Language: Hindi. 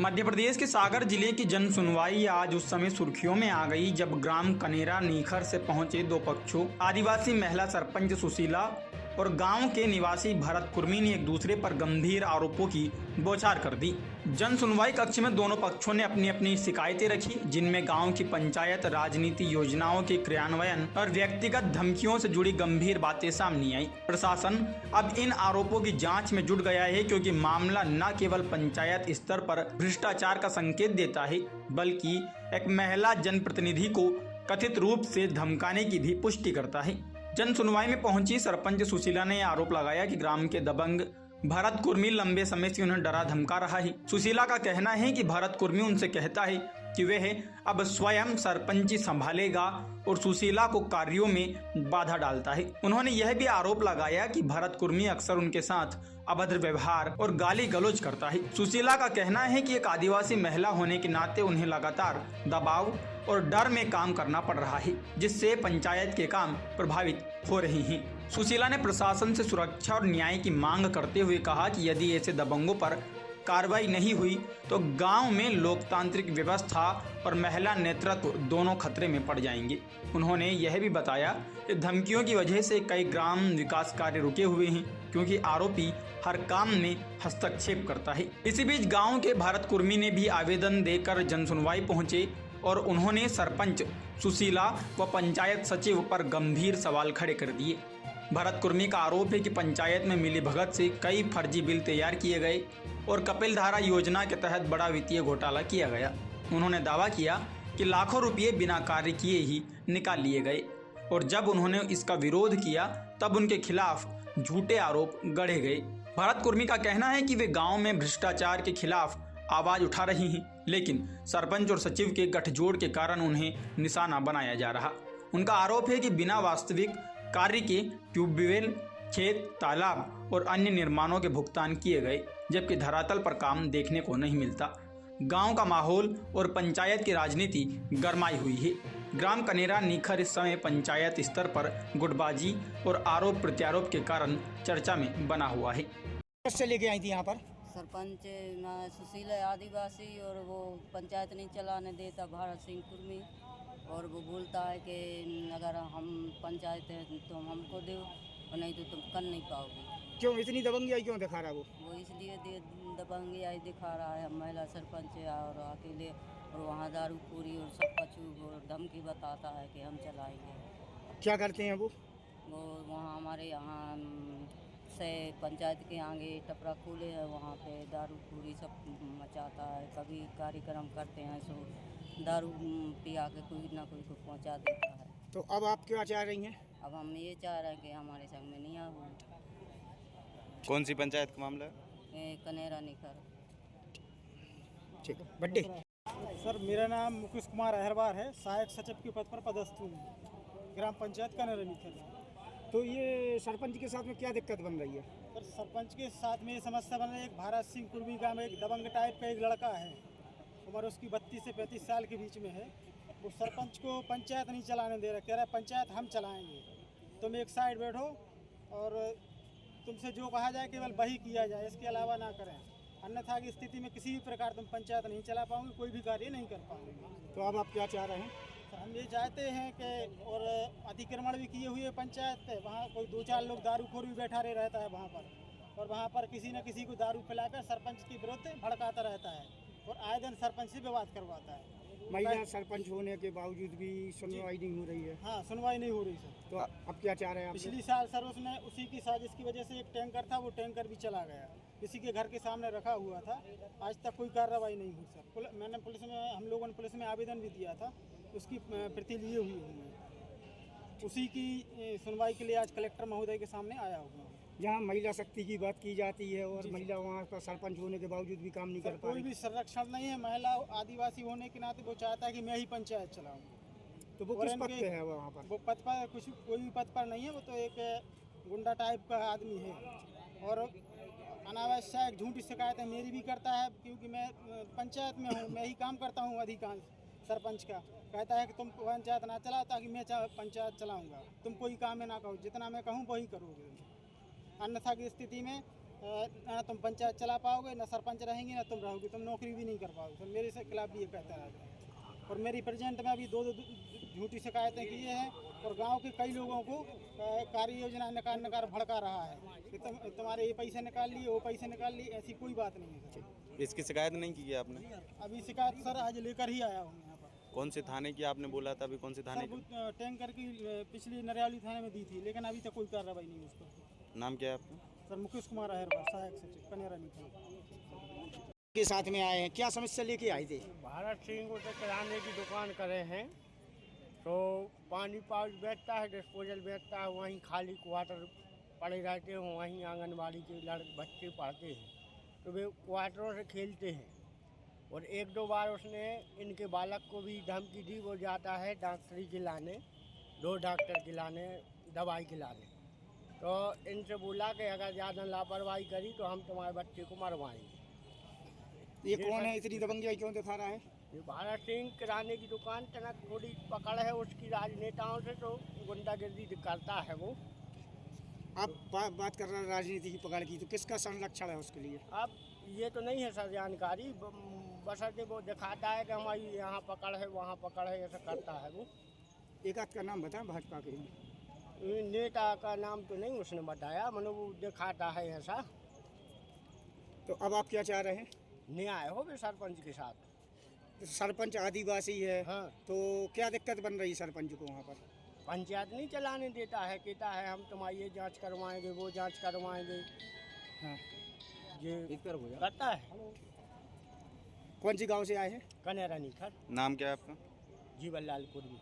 मध्य प्रदेश के सागर जिले की जन सुनवाई आज उस समय सुर्खियों में आ गई जब ग्राम कनेरा नीखर से पहुंचे दो पक्षों आदिवासी महिला सरपंच सुशीला और गांव के निवासी भरत कुर्मी ने एक दूसरे पर गंभीर आरोपों की बौछार कर दी। जन सुनवाई कक्ष में दोनों पक्षों ने अपनी अपनी शिकायतें रखी, जिनमें गांव की पंचायत राजनीति योजनाओं के क्रियान्वयन और व्यक्तिगत धमकियों से जुड़ी गंभीर बातें सामने आई। प्रशासन अब इन आरोपों की जांच में जुट गया है, क्योंकि मामला न केवल पंचायत स्तर पर भ्रष्टाचार का संकेत देता है, बल्कि एक महिला जनप्रतिनिधि को कथित रूप से धमकाने की भी पुष्टि करता है। जन सुनवाई में पहुंची सरपंच सुशीला ने आरोप लगाया कि ग्राम के दबंग भरत कुर्मी लंबे समय से उन्हें डरा धमका रहा है। सुशीला का कहना है कि भरत कुर्मी उनसे कहता है कि वह अब स्वयं सरपंची संभालेगा और सुशीला को कार्यों में बाधा डालता है। उन्होंने यह भी आरोप लगाया कि भरत कुर्मी अक्सर उनके साथ अभद्र व्यवहार और गाली गलौज करता है। सुशीला का कहना है कि एक आदिवासी महिला होने के नाते उन्हें लगातार दबाव और डर में काम करना पड़ रहा है, जिससे पंचायत के काम प्रभावित हो रहे हैं। सुशीला ने प्रशासन से सुरक्षा और न्याय की मांग करते हुए कहा कि यदि ऐसे दबंगों पर कार्रवाई नहीं हुई तो गांव में लोकतांत्रिक व्यवस्था और महिला नेतृत्व दोनों खतरे में पड़ जाएंगे। उन्होंने यह भी बताया कि धमकियों की वजह से कई ग्राम विकास कार्य रुके हुए हैं, क्योंकि आरोपी हर काम में हस्तक्षेप करता है। इसी बीच गांव के भरत कुर्मी ने भी आवेदन देकर जनसुनवाई पहुंचे और उन्होंने सरपंच सुशीला व पंचायत सचिव पर गंभीर सवाल खड़े कर दिए। भरत कुर्मी का आरोप है कि पंचायत में मिलीभगत से कई फर्जी बिल तैयार किए गए और कपिल धारा योजना के तहत बड़ा वित्तीय घोटाला किया गया। उन्होंने दावा किया कि लाखों रुपये बिना कार्य किए ही निकाल लिए गए और जब उन्होंने इसका विरोध किया तब उनके खिलाफ झूठे आरोप गढ़े गए। भरत कुर्मी का कहना है कि वे गांव में भ्रष्टाचार के खिलाफ आवाज उठा रही हैं, लेकिन सरपंच और सचिव के गठजोड़ के कारण उन्हें निशाना बनाया जा रहा। उनका आरोप है कि बिना वास्तविक कार्य के ट्यूबवेल, खेत, तालाब और अन्य निर्माणों के भुगतान किए गए, जबकि धरातल पर काम देखने को नहीं मिलता। गांव का माहौल और पंचायत की राजनीति गरमाई हुई है। ग्राम कनेरा नीखर इस समय पंचायत स्तर पर गुटबाजी और आरोप प्रत्यारोप के कारण चर्चा में बना हुआ है। कैसे लेके आई थी यहाँ पर? सरपंच सुशीला आदिवासी और वो पंचायत नहीं चलाने देता भरत सिंह कुर्मी, और वो बोलता है कि अगर हम पंचायत है तो हमको दो और नहीं तो तुम कर नहीं पाओगे। क्यों इतनी दबंगियाई क्यों दिखा रहा है वो इसलिए दबंगियाई दिखा रहा है। महिला सरपंच है और अकेले, और वहाँ दारू पूरी और सब कछु और धमकी बताता है कि हम चलाएंगे। क्या करते हैं वो वहाँ हमारे यहाँ से पंचायत के आगे टपरा खोले है, वहाँ पे दारू पूरी सब मचाता है। कभी कार्यक्रम करते हैं सो दारू पिया के कोई ना कोई को पहुँचा देता है। तो अब आप क्या चाह रही हैं? अब हम ये चाह रहे हैं कि हमारे संग में नहीं आए। कौन सी पंचायत का मामला है? कनेरा निखर। ठीक है, बड्डे। सर, मेरा नाम मुकेश कुमार अहरवार है, सहायक सचिव के पद पर पदस्थ हूँ, ग्राम पंचायत कनेरा निखर। तो ये सरपंच के साथ में क्या दिक्कत बन रही है? सर, सरपंच के साथ में ये समस्या बन रही है। एक भरत सिंह कुर्मी का एक दबंग टाइप का एक लड़का है, उम्र उसकी 32 से 35 साल के बीच में है। वो सरपंच को पंचायत नहीं चलाने दे रहा, कह रहा है पंचायत हम चलाएंगे, तुम एक साइड बैठो और तुमसे जो कहा जाए केवल वही किया जाए, इसके अलावा ना करें, अन्यथा की स्थिति में किसी भी प्रकार तुम पंचायत नहीं चला पाओगे, कोई भी कार्य नहीं कर पाओगे। तो अब आप क्या चाह रहे हैं? हम ये चाहते हैं कि, और अतिक्रमण भी किए हुए पंचायत पे, वहाँ कोई 2-4 लोग दारूखोर भी बैठा रहता है वहाँ पर, और वहाँ पर किसी न किसी को दारू पिलाकर सरपंच के विरुद्ध भड़काता रहता है और आए दिन सरपंच से विवाद करवाता है। महिला सरपंच होने के बावजूद भी सुनवाई नहीं हो रही है। हाँ, सुनवाई नहीं हो रही सर। तो अब क्या चाह रहे हैं आप? पिछली साल सर उसने उसी की साजिश की वजह से एक टैंकर था, वो टैंकर भी चला गया, किसी के घर के सामने रखा हुआ था, आज तक कोई कार्रवाई नहीं हुई सर। मैंने हम लोगों ने पुलिस में आवेदन भी दिया था, उसकी प्रति लिए हुई हूँ। उसी की सुनवाई के लिए आज कलेक्टर महोदय के सामने आया हुआ। जहाँ महिला शक्ति की बात की जाती है और महिला वहाँ पर सरपंच होने के बावजूद भी काम नहीं कर पा रही। कोई भी संरक्षण नहीं है। महिला आदिवासी होने के नाते वो चाहता है कि मैं ही पंचायत चलाऊँ। तो वो किस पद पे है वहाँ पर? वो पद पर कोई भी पद पर नहीं है, वो तो एक गुंडा टाइप का आदमी है और अनावश्यक झूठी शिकायतें मेरी भी करता है, क्योंकि मैं पंचायत में हूँ, मैं ही काम करता हूँ अधिकांश सरपंच का। कहता है कि तुम पंचायत ना चलाओ ताकि मैं पंचायत चलाऊँगा, तुम कोई काम में ना कहो, जितना मैं कहूँ वही करोगे, अन्यथा की स्थिति में ना तुम पंचायत चला पाओगे, ना सरपंच रहेंगे, ना तुम रहोगे, तुम नौकरी भी नहीं कर पाओगे। तो मेरे से खिलाफ भी ये कहता रहता है। और मेरी प्रेजेंट में अभी दो झूठी शिकायतें की हैं और गांव के कई लोगों को कार्य योजना नकार भड़का रहा है कि तुम्हारे ये पैसे निकाल लिए, वो पैसे निकाल लिए। ऐसी कोई बात नहीं है सर। इसकी शिकायत नहीं की है आपने? अभी शिकायत सर आज लेकर ही आया हूँ यहाँ पर। कौन से थाने की आपने बोला था? अभी कौन से थाने सर की? वो टैंकर की पिछली नरियाली थाने में दी थी, लेकिन अभी तक कोई कार्रवाई नहीं है उस पर। नाम क्या है आपका? सर मुकेश कुमार अहिरवार, सहायक सचिव कनेरा नीखर के साथ में आए हैं, क्या समस्या लेके आए थे? भारत सिंह को तो किराने की दुकान करे हैं, तो पानी पाउच बेचता है, डिस्पोजल बेचता है, वहीं खाली क्वार्टर पड़े रहते हैं, वहीं आंगनबाड़ी के बच्चे पढ़ते हैं, तो वे क्वार्टरों से खेलते हैं। और एक दो बार उसने इनके बालक को भी धमकी दी, वो जाता है डॉक्टरी के लाने, 2 डॉक्टर के लाने, दवाई के लाने। तो इनसे बोला कि अगर ज़्यादा लापरवाही करी तो हम तुम्हारे बच्चे को मरवाएंगे। ये कौन है, इतनी दबंगियाँ क्यों दिखा रहा है? ये भारत सिंह किराने की दुकान तनक थोड़ी पकड़ है उसकी राजनेताओं से, तो गुंडागिर्दी करता है वो। आप बात कर रहे हैं राजनीति की पकड़ की, तो किसका संरक्षण है उसके लिए? अब ये तो नहीं है सर जानकारी, बशर्ते वो दिखाता है कि हमारी यहाँ पकड़ है, वहाँ पकड़ है, ऐसा करता है वो। एक आध का नाम बताएं भाजपा के। नेता का नाम तो नहीं उसने बताया, मतलब वो दिखाता है ऐसा। तो अब आप क्या चाह रहे हैं? न्याय हो भी सरपंच के साथ। तो सरपंच आदिवासी है, हाँ, तो क्या दिक्कत बन रही सरपंच को वहाँ पर? पंचायत नहीं चलाने देता है, कहता है हम तुम्हारी ये जांच करवाएंगे, वो जांच करवाएंगे। हाँ, ये करता है। कौन सी गांव से आए हैं? कनेरा नीखर, नाम क्या है आपका? जीवन लाल कुर्मी।